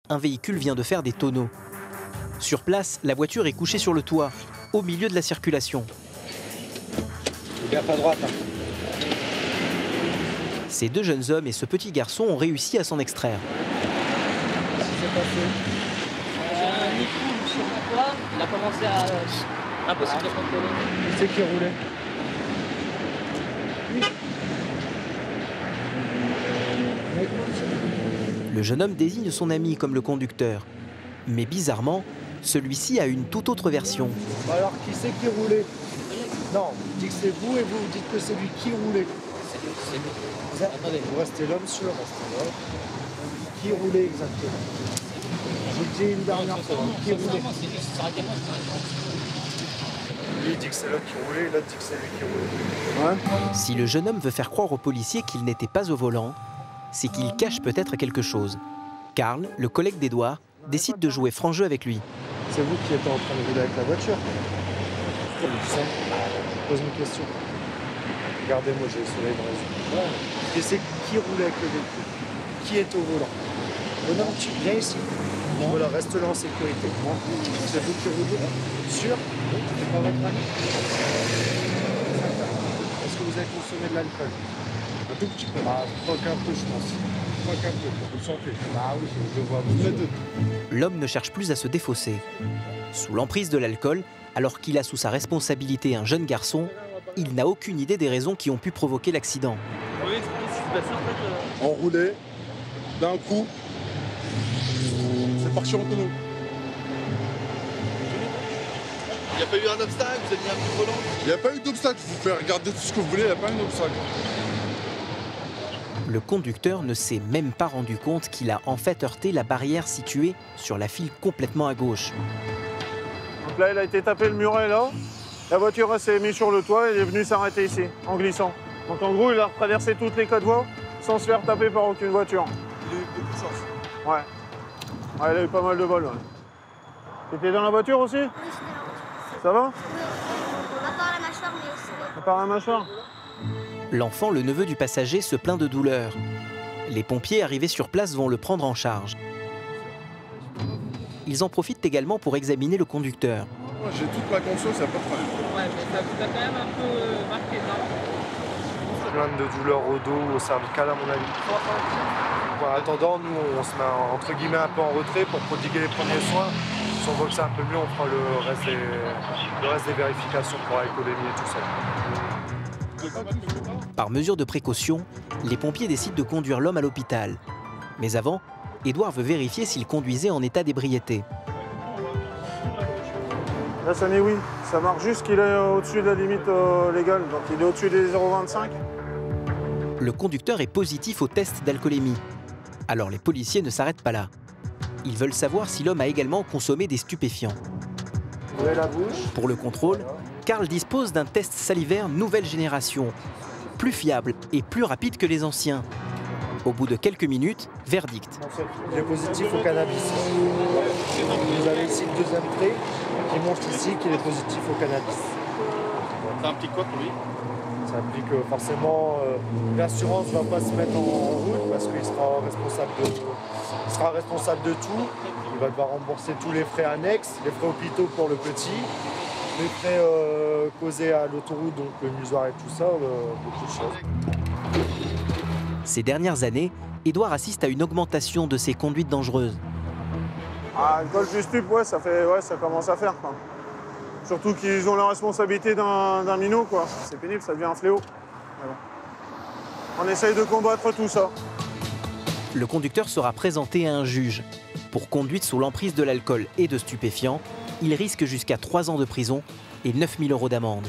un véhicule vient de faire des tonneaux. Sur place, la voiture est couchée sur le toit, au milieu de la circulation. Gaffe à droite. Ces deux jeunes hommes et ce petit garçon ont réussi à s'en extraire. Qu'est-ce qui s'est passé? Un nid sur le toit, il a commencé à... Impossible de contrôler. Qui c'est qui roulait? Le jeune homme désigne son ami comme le conducteur. Mais bizarrement, celui-ci a une toute autre version. Alors qui c'est qui roulait? Non, il dit que c'est vous et vous dites que c'est lui qui roulait. C'est lui. Attendez. Vous restez l'homme sûr, restez là. Qui roulait exactement? J'ai dit une dernière fois. Qui roulait? Lui dit que c'est l'autre qui roulait, l'autre dit que c'est lui qui roulait. Ouais. Si le jeune homme veut faire croire aux policiers qu'il n'était pas au volant, c'est qu'il cache peut-être quelque chose. Karl, le collègue d'Edouard, décide de jouer franc jeu avec lui. C'est vous qui êtes en train de rouler avec la voiture? Comment ça? Pose une question. Regardez-moi, j'ai le soleil dans les yeux. Et c'est qui roulait avec le véhicule? Qui est au volant? Bonhomme, tu viens ici. Voilà, reste là en sécurité. C'est vous qui roulez? Sûr? C'est pas votre ami? Est-ce que vous avez consommé de l'alcool? Un tout petit peu. Ah, pas qu'un peu, je pense. Pas qu'un peu. Vous le sentez? Ah oui, je le vois. Vous êtes deux. L'homme ne cherche plus à se défausser. Sous l'emprise de l'alcool, alors qu'il a sous sa responsabilité un jeune garçon, il n'a aucune idée des raisons qui ont pu provoquer l'accident. Oui, ce qui s'est passé en fait. On roulait, d'un coup, c'est parti en tonneau. Il n'y a pas eu un obstacle, vous êtes mis un coup de volant? Il n'y a pas eu d'obstacle, vous pouvez regarder tout ce que vous voulez, il n'y a pas eu d'obstacle. Le conducteur ne s'est même pas rendu compte qu'il a en fait heurté la barrière située sur la file complètement à gauche. Donc là, il a été tapé le muret là. La voiture s'est mise sur le toit et il est venu s'arrêter ici, en glissant. Donc en gros, il a traversé toutes les 4 voies sans se faire taper par aucune voiture. Il a eu beaucoup de chance. Ouais. Ouais, il a eu pas mal de bol. Ouais. T'étais dans la voiture aussi? Oui, je suis dans la voiture. Ça va? À part la mâchoire, mais aussi. À part la mâchoire? L'enfant, le neveu du passager, se plaint de douleur. Les pompiers arrivés sur place vont le prendre en charge. Ils en profitent également pour examiner le conducteur. Moi, j'ai toute ma conscience, il n'y a pas de problème. Ouais, mais ça vous a quand même un peu marqué, non? Plainte de douleur au dos, au cervical à mon avis. En attendant, nous on se met entre guillemets un peu en retrait pour prodiguer les premiers soins. Si on voit que c'est un peu mieux, on fera le reste des vérifications pour l'alcoolémie et tout ça. Par mesure de précaution, les pompiers décident de conduire l'homme à l'hôpital. Mais avant, Edouard veut vérifier s'il conduisait en état d'ébriété. Là, ça n'est oui. Ça marque juste qu'il est au-dessus de la limite légale. Donc il est au-dessus des 0,25. Le conducteur est positif au test d'alcoolémie. Alors les policiers ne s'arrêtent pas là. Ils veulent savoir si l'homme a également consommé des stupéfiants. Ouvrez la bouche. Pour le contrôle, Karl dispose d'un test salivaire nouvelle génération, plus fiable et plus rapide que les anciens. Au bout de quelques minutes, verdict. Il est positif au cannabis. Vous avez ici le deuxième trait qui montre ici qu'il est positif au cannabis. Ça implique quoi pour lui? Ça implique que forcément l'assurance ne va pas se mettre en route parce qu'il sera responsable de tout. Il va devoir rembourser tous les frais annexes, les frais hôpitaux pour le petit, les frais causés à l'autoroute, donc le musoir et tout ça, beaucoup de choses. Ces dernières années, Edouard assiste à une augmentation de ses conduites dangereuses. Ah, alcool plus stup, ouais, ça commence à faire, quoi. Surtout qu'ils ont la responsabilité d'un minot, quoi. C'est pénible, ça devient un fléau. Mais bon. On essaye de combattre tout ça. Le conducteur sera présenté à un juge. Pour conduite sous l'emprise de l'alcool et de stupéfiants, il risque jusqu'à 3 ans de prison et 9 000 € d'amende.